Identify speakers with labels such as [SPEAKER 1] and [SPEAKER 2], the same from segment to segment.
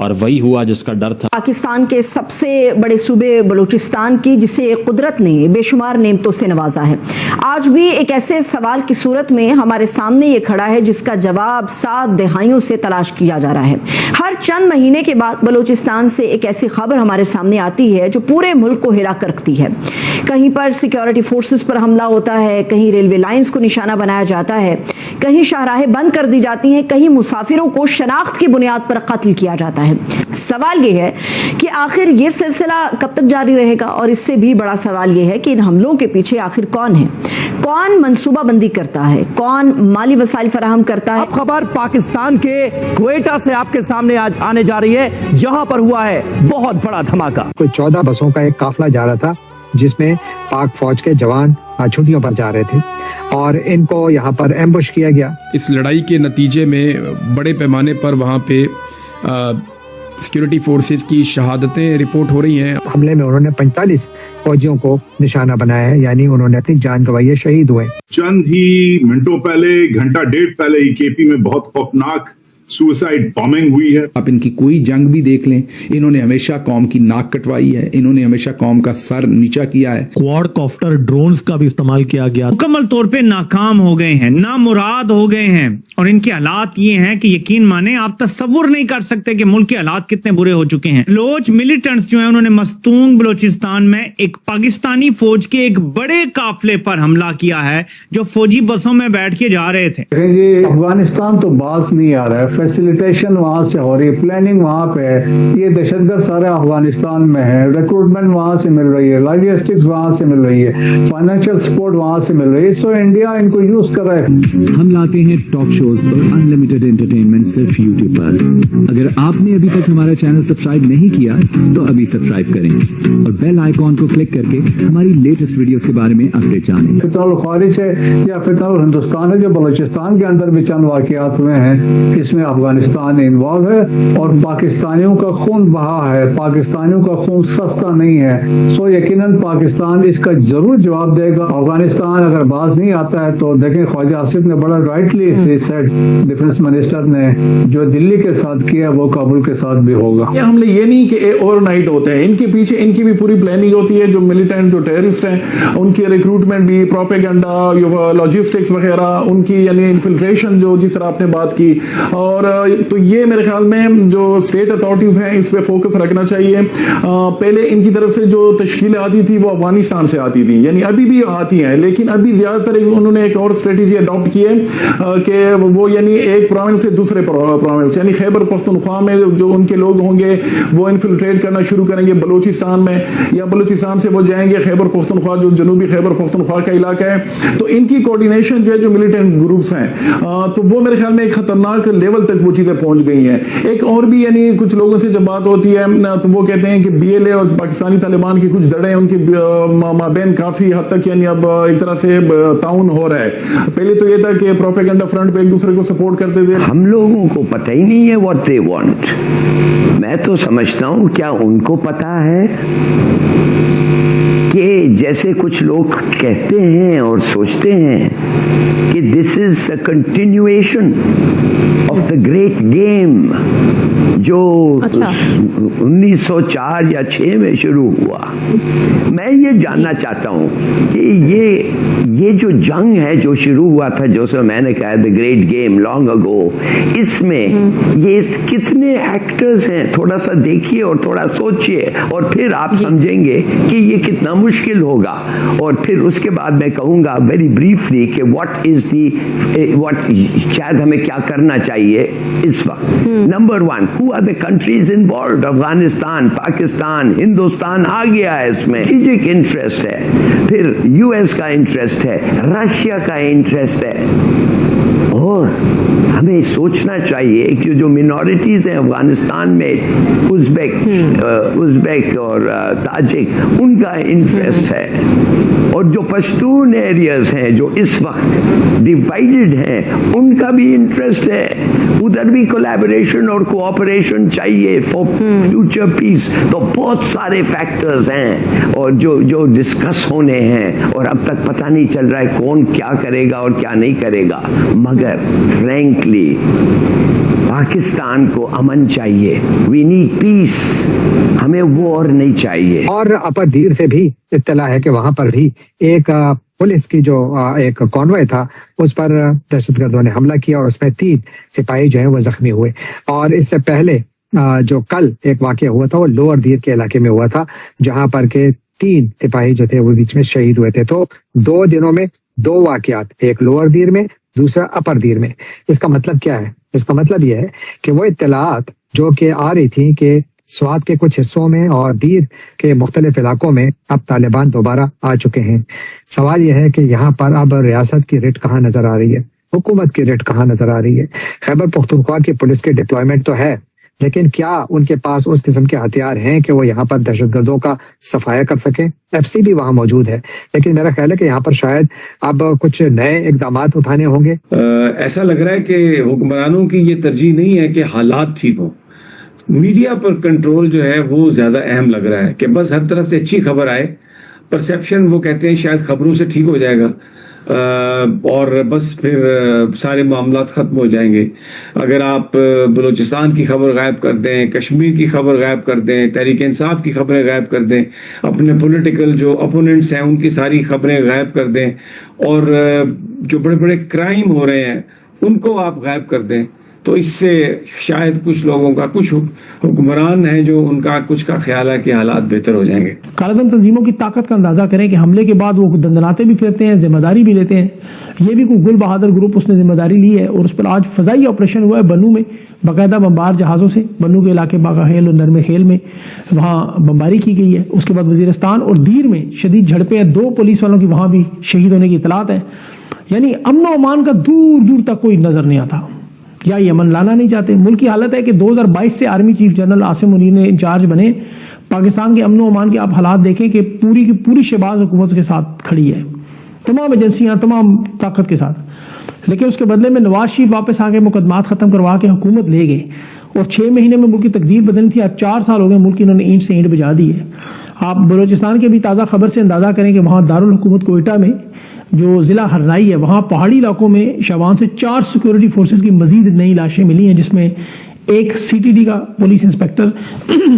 [SPEAKER 1] اور وہی ہوا جس کا ڈر تھا۔
[SPEAKER 2] پاکستان کے سب سے بڑے صوبے بلوچستان کی جسے قدرت نے بے شمار نعمتوں سے نوازا ہے، آج بھی ایک ایسے سوال کی صورت میں ہمارے سامنے یہ کھڑا ہے جس کا جواب 7 دہائیوں سے تلاش کیا جا رہا ہے۔ ہر چند مہینے کے بعد بلوچستان سے ایک ایسی خبر ہمارے سامنے آتی ہے جو پورے ملک کو ہلا کر رکھتی ہے۔ کہیں پر سیکیورٹی فورسز پر حملہ ہوتا ہے، کہیں ریلوے لائنز کو نشانہ بنایا جاتا ہے، کہیں شاہراہیں بند کر دی جاتی ہیں، کہیں مسافروں کو شناخت کی بنیاد پر قتل کیا جاتا ہے۔ سوال یہ ہے کہ آخر یہ سلسلہ کب تک جاری رہے گا، اور اس سے بھی بڑا سوال یہ ہے کہ ان حملوں کے پیچھے آخر کون ہے، کون منصوبہ بندی کرتا ہے، کون مالی وسائل فراہم کرتا ہے۔
[SPEAKER 3] اب خبر پاکستان کے کوئٹہ سے آپ کے سامنے آج آنے جا رہی ہے، جہاں پر ہوا ہے بہت بڑا دھماکہ۔
[SPEAKER 4] کوئی 14 بسوں کا ایک قافلہ جا رہا تھا جس میں پاک فوج کے جوان چھٹیوں پر جا رہے تھے اور ان کو یہاں پر ایمبوش کیا گیا۔
[SPEAKER 5] اس لڑائی کے نتیجے میں بڑے پیمانے پر وہاں پہ سیکیورٹی فورسز کی شہادتیں رپورٹ ہو رہی ہیں۔
[SPEAKER 4] حملے میں انہوں نے 45 فوجیوں کو نشانہ بنایا ہے، یعنی انہوں نے اپنی جان گنوائی ہے، شہید ہوئے۔
[SPEAKER 6] چند ہی منٹوں پہلے، گھنٹہ ڈیڑھ پہلے ہی کے پی میں بہت خوفناک سوسائڈ بامنگ ہوئی ہے۔
[SPEAKER 7] آپ ان کی کوئی جنگ بھی دیکھ لیں، انہوں نے ہمیشہ قوم کی ناک کٹوائی ہے، انہوں نے ہمیشہ قوم کا سر نیچا کیا ہے۔
[SPEAKER 8] کوارڈ کافٹر ڈرونز کا بھی استعمال کیا گیا، مکمل طور پہ ناکام ہو گئے ہیں، نامراد ہو گئے ہیں، اور ان کے حالات یہ ہیں کہ یقین مانیں آپ تصور نہیں کر سکتے کہ ملک کے حالات کتنے برے ہو چکے ہیں۔ بلوچ ملیٹنٹس جو ہیں انہوں نے مستونگ بلوچستان میں ایک پاکستانی فوج کے ایک بڑے قافلے پر حملہ کیا ہے جو فوجی بسوں میں بیٹھ کے جا رہے تھے۔
[SPEAKER 9] افغانستان تو باز نہیں آ رہا ہے، فیسیلیٹیشن وہاں سے ہو رہی ہے، پلاننگ وہاں پہ ہے، یہ دہشت گرد سارے افغانستان میں ہے، ریکروٹمنٹ وہاں سے مل رہی ہے، لاجسٹکس وہاں سے مل رہی ہے، فائنینشیل سپورٹ وہاں سے مل رہی ہے، سو انڈیا ان کو یوز کر رہا ہے۔
[SPEAKER 10] ہم لاتے ہیں ٹاک شوز اور انلمیٹڈ انٹرٹینمنٹ صرف یوٹیوب پر۔ اگر آپ نے ابھی تک ہمارا چینل سبسکرائب نہیں کیا تو ابھی سبسکرائب کریں اور بیل آئیکن کو کلک کر کے ہماری لیٹسٹ ویڈیوز کے بارے میں اپڈیٹ جانیں۔
[SPEAKER 9] فتنہ الخارج ہے یا فتنہ الہندوستان ہے جو بلوچستان کے اندر بھی چند واقعات ہوئے ہیں، اس میں افغانستان انوالو ہے اور پاکستانیوں کا خون بہا ہے، پاکستانیوں کا خون سستا نہیں ہے، سو یقیناً پاکستان اس کا ضرور جواب دے گا۔ افغانستان اگر باز نہیں آتا ہے تو دیکھیں خواجہ آصف نے بڑا رائٹلی سیڈ، ڈیفنس منسٹر نے جو دلی کے ساتھ کیا وہ کابل کے ساتھ بھی ہوگا۔
[SPEAKER 11] یہ حملے یہ نہیں کہ اوور نائٹ ہوتے ہیں، ان کے پیچھے ان کی بھی پوری پلاننگ ہوتی ہے۔ جو ملیٹنٹ، جو ٹیررسٹ ہیں، ان کی ریکروٹمنٹ بھی، پروپیگنڈا، لاجسٹکس وغیرہ، ان کی یعنی انفلٹریشن جو جس طرح آپ نے بات کی، اور تو یہ میرے خیال میں جو اسٹیٹ اتھارٹیز ہیں اس پہ فوکس رکھنا چاہیے۔ پہلے ان کی طرف سے جو تشکیلیں آتی تھی وہ افغانستان سے آتی تھی، یعنی ابھی بھی آتی ہیں، لیکن ابھی زیادہ تر انہوں نے ایک اور اسٹریٹجی اڈاپٹ کی ہے کہ وہ یعنی ایک پروونس سے دوسرے پروونس یعنی خیبر پختونخوا میں جو ان کے لوگ ہوں گے وہ انفلٹریٹ کرنا شروع کریں گے بلوچستان میں، یا بلوچستان سے وہ جائیں گے خیبر پختونخوا جو جنوبی خیبر پختونخوا کا علاقہ ہے۔ تو ان کی کوارڈینیشن جو ہے جو ملیٹنٹ گروپس ہیں تو وہ میرے خیال میں ایک خطرناک لیول تک وہ چیزیں پہنچ گئی ہیں۔ ایک اور بھی یعنی کچھ لوگوں سے جب بات ہوتی ہے تو وہ کہتے ہیں کہ بی ایل اے اور پاکستانی طالبان کی کچھ دڑیں ان کے مابین کافی حد تک یعنی اب ایک طرح سے تعاون ہو رہا ہے۔ پہلے تو یہ تھا کہ پروپیگنڈا فرنٹ پہ ایک دوسرے کو سپورٹ کرتے تھے۔
[SPEAKER 12] ہم لوگوں کو پتہ ہی نہیں ہے واٹ دے وانٹ۔ میں تو سمجھتا ہوں کیا ان کو پتا ہے کہ جیسے کچھ لوگ کہتے ہیں اور سوچتے ہیں کہ this is a continuation of the great game جو 1904 یا 6 میں شروع ہوا۔ میں یہ جاننا چاہتا ہوں کہ یہ جو جنگ ہے جو شروع ہوا تھا، جو سو میں نے کہا دا گریٹ گیم لانگ اگو، اس میں یہ کتنے ایکٹرز ہیں، تھوڑا سا دیکھیے اور تھوڑا سوچئے اور پھر آپ سمجھیں گے کہ یہ کتنا مشکل ہوگا۔ اور پھر اس کے بعد میں کہوں گا ویری بریفلی کہ واٹ شاید ہمیں کیا کرنا چاہیے اس وقت۔ Number 1، who are the countries involved؟ Afghanistan, Pakistan, Hindustan آ گیا ہے اس میں، اسٹریٹجک انٹرسٹ ہے، پھر یو ایس کا انٹرسٹ ہے، رشیا کا انٹرسٹ ہے، اور ہمیں سوچنا چاہیے کہ جو منورٹیز ہیں افغانستان میں، ازبیک اور تاجک، ان کا انٹرسٹ ہے، اور جو پشتون ایریاز ہیں جو اس وقت ڈیوائیڈڈ ہیں ان کا بھی انٹرسٹ ہے، ادھر بھی کولیبریشن اور کوآپریشن چاہیے فار فیوچر پیس۔ تو بہت سارے فیکٹرز ہیں اور جو ڈسکس ہونے ہیں، اور اب تک پتہ نہیں چل رہا ہے کون کیا کرے گا اور کیا نہیں کرے گا، مگر فرینکلی پاکستان کو امن چاہیے, وی نیڈ پیس, ہمیں وار نہیں چاہیے.
[SPEAKER 4] اور اپر دیر سے بھی اطلاع ہے کہ وہاں پر بھی ایک پولیس کی جو ایک کانوائے تھا اس پر دہشت گردوں نے حملہ کیا اور اس میں 3 سپاہی جو ہیں وہ زخمی ہوئے. اور اس سے پہلے جو کل ایک واقعہ ہوا تھا وہ لوور دیر کے علاقے میں ہوا تھا, جہاں پر کے 3 سپاہی جو تھے وہ بیچ میں شہید ہوئے تھے. تو 2 دنوں میں 2 واقعات, ایک لوور دیر میں, دوسرا اپر دیر میں. اس کا مطلب کیا ہے؟ اس کا مطلب یہ ہے کہ وہ اطلاعات جو کہ آ رہی تھی کہ سوات کے کچھ حصوں میں اور دیر کے مختلف علاقوں میں اب طالبان دوبارہ آ چکے ہیں. سوال یہ ہے کہ یہاں پر اب ریاست کی رٹ کہاں نظر آ رہی ہے, حکومت کی رٹ کہاں نظر آ رہی ہے؟ خیبر پختونخوا کی پولیس کے ڈپلائمنٹ تو ہے, لیکن کیا ان کے پاس اس قسم کے ہتھیار ہیں کہ وہ یہاں پر دہشت گردوں کا صفایا کر سکیں؟ ایف سی بھی وہاں موجود ہے, لیکن میرا خیال ہے کہ یہاں پر شاید اب کچھ نئے اقدامات اٹھانے ہوں گے.
[SPEAKER 1] ایسا لگ رہا ہے کہ حکمرانوں کی یہ ترجیح نہیں ہے کہ حالات ٹھیک ہوں, میڈیا پر کنٹرول جو ہے وہ زیادہ اہم لگ رہا ہے کہ بس ہر طرف سے اچھی خبر آئے, پرسیپشن وہ کہتے ہیں شاید خبروں سے ٹھیک ہو جائے گا اور بس پھر سارے معاملات ختم ہو جائیں گے. اگر آپ بلوچستان کی خبر غائب کر دیں, کشمیر کی خبر غائب کر دیں, تحریک انصاف کی خبریں غائب کر دیں, اپنے پولیٹیکل جو اپوننٹس ہیں ان کی ساری خبریں غائب کر دیں, اور جو بڑے بڑے کرائم ہو رہے ہیں ان کو آپ غائب کر دیں, تو اس سے شاید کچھ لوگوں کا, کچھ حکمران ہیں جو ان کا کچھ کا خیال ہے کہ حالات بہتر ہو جائیں گے.
[SPEAKER 13] کالعدم تنظیموں کی طاقت کا اندازہ کریں کہ حملے کے بعد وہ دندناتے بھی پھرتے ہیں, ذمہ داری بھی لیتے ہیں. یہ بھی کوئی گل بہادر گروپ اس نے ذمہ داری لی ہے اور اس پر آج فضائی آپریشن ہوا ہے بنو میں, باقاعدہ بمبار جہازوں سے بنو کے علاقے باغا خیل اور نرم خیل میں وہاں بمباری کی گئی ہے. اس کے بعد وزیرستان اور دیر میں شدید جھڑپیں ہیں, 2 پولیس والوں کی وہاں بھی شہید ہونے کی اطلاعات ہیں. یعنی امن و امان کا دور دور تک کوئی نظر نہیں آتا, یا یہ امن لانا نہیں چاہتے. ملک کی حالت ہے کہ 2022 سے army chief general Asim Munir نے انچارج بنے. پاکستان کے امن و امان کے آپ حالات دیکھیں کہ پوری کی پوری شہباز حکومت کے ساتھ کھڑی ہے, تمام ایجنسیاں تمام طاقت کے ساتھ. لیکن اس کے بدلے میں نواز شریف واپس آ کے مقدمات ختم کروا کے حکومت لے گئے اور 6 مہینے میں ملک کی تقدیر بدلنی تھی. آج 4 سال ہو گئے ملک کی انہوں نے اینٹ سے اینٹ بجا دی ہے. آپ بلوچستان کے بھی تازہ خبر سے اندازہ کریں کہ وہاں دارالحکومت کوئٹہ میں جو ضلع ہرنائی ہے وہاں پہاڑی علاقوں میں شوان سے 4 سیکورٹی فورسز کی مزید نئی لاشیں ملی ہیں, جس میں ایک سی ٹی ڈی کا پولیس انسپیکٹر,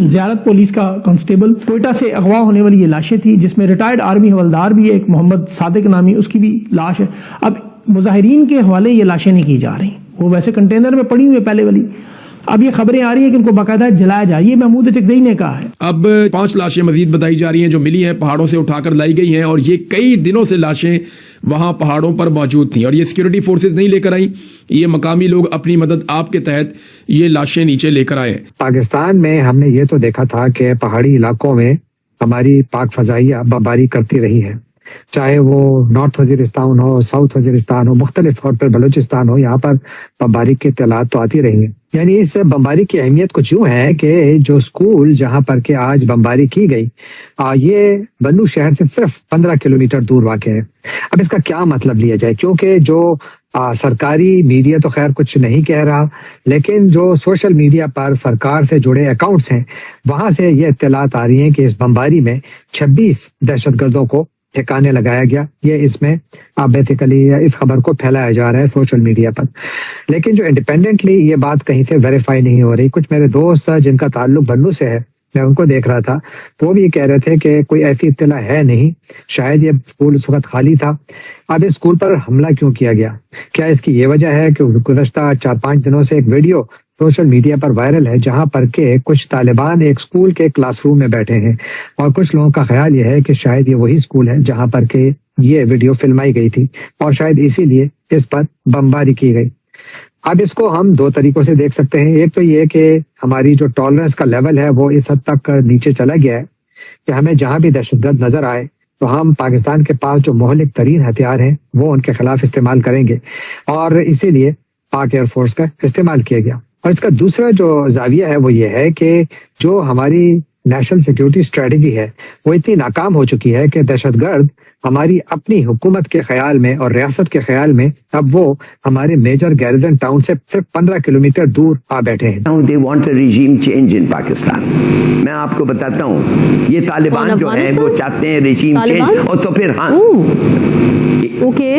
[SPEAKER 13] زیارت پولیس کا کانسٹیبل. کوئٹہ سے اغوا ہونے والی یہ لاشیں تھی جس میں ریٹائرڈ آرمی حوالدار بھی ہے, ایک محمد صادق نامی, اس کی بھی لاش ہے. اب مظاہرین کے حوالے یہ لاشیں نہیں کی جا رہی, وہ ویسے کنٹینر میں پڑی ہوئی ہے پہلے والی. اب یہ خبریں آ رہی ہیں کہ ان کو باقاعدہ جلایا جائے, یہ محمود چکزئی نے کہا ہے.
[SPEAKER 5] اب 5 لاشیں مزید بتائی جا رہی ہیں جو ملی ہیں, پہاڑوں سے اٹھا کر لائی گئی ہیں, اور یہ کئی دنوں سے لاشیں وہاں پہاڑوں پر موجود تھیں, اور یہ سیکورٹی فورسز نہیں لے کر آئیں, یہ مقامی لوگ اپنی مدد آپ کے تحت یہ لاشیں نیچے لے کر آئے.
[SPEAKER 4] پاکستان میں ہم نے یہ تو دیکھا تھا کہ پہاڑی علاقوں میں ہماری پاک فضائیہ بمباری کرتی رہی ہے, چاہے وہ نارتھ وزیرستان ہو, ساؤتھ وزیرستان ہو, مختلف طور پر بلوچستان ہو, یہاں پر بمباری کی اطلاعات تو آتی رہی ہیں. یعنی اس بمباری کی اہمیت کچھ یوں ہے کہ جو سکول جہاں پر کہ آج بمباری کی گئی یہ بنو شہر سے صرف 15 کلومیٹر دور واقع ہے. اب اس کا کیا مطلب لیا جائے, کیونکہ جو سرکاری میڈیا تو خیر کچھ نہیں کہہ رہا, لیکن جو سوشل میڈیا پر سرکار سے جڑے اکاؤنٹس ہیں وہاں سے یہ اطلاعات آ رہی ہیں کہ اس بمباری میں 26 دہشت گردوں کو ٹھکانے لگایا گیا. یہ اس میں بیسیکلی اس خبر کو پھیلایا جا رہا ہے سوشل میڈیا پر, لیکن جو انڈیپینڈنٹلی یہ بات کہیں سے ویریفائی نہیں ہو رہی. کچھ میرے دوست جن کا تعلق بنو سے ہے, میں ان کو دیکھ رہا تھا تو وہ بھی یہ کہہ رہے تھے کہ کوئی ایسی اطلاع ہے نہیں, شاید یہ اسکول اس وقت خالی تھا. اب اس اسکول پر حملہ کیوں کیا گیا؟ کیا اس کی یہ وجہ ہے کہ گزشتہ 4-5 دنوں سے ایک ویڈیو سوشل میڈیا پر وائرل ہے جہاں پر کہ کچھ طالبان ایک اسکول کے کلاس روم میں بیٹھے ہیں, اور کچھ لوگوں کا خیال یہ ہے کہ شاید یہ وہی اسکول ہے جہاں پر کہ یہ ویڈیو فلمائی گئی تھی, اور شاید اسی لیے اس پر بمباری کی گئی. اب اس کو ہم 2 طریقوں سے دیکھ سکتے ہیں. ایک تو یہ کہ ہماری جو ٹالرنس کا لیول ہے وہ اس حد تک نیچے چلا گیا ہے کہ ہمیں جہاں بھی دہشت گرد نظر آئے تو ہم پاکستان کے پاس جو مہلک ترین ہتھیار ہیں وہ ان کے خلاف استعمال کریں گے, اور اسی لیے پاک ایئر فورس کا استعمال کیا گیا. اور اس کا دوسرا جو زاویہ ہے وہ یہ ہے کہ جو ہماری نیشنل سیکیورٹی اسٹریٹجی ہے وہ اتنی ناکام ہو چکی ہے کہ دہشت گرد ہماری اپنی حکومت کے خیال میں اور ریاست کے خیال میں اب وہ ہمارے میجر گیریزن ٹاؤن سے صرف 15 کلومیٹر دور آ بیٹھے ہیں.
[SPEAKER 12] They want a regime change in Pakistan. میں آپ کو بتاتا ہوں, یہ طالبان جو ہیں وہ چاہتے ہیں regime change, اور تو پھر ہاں
[SPEAKER 2] Okay.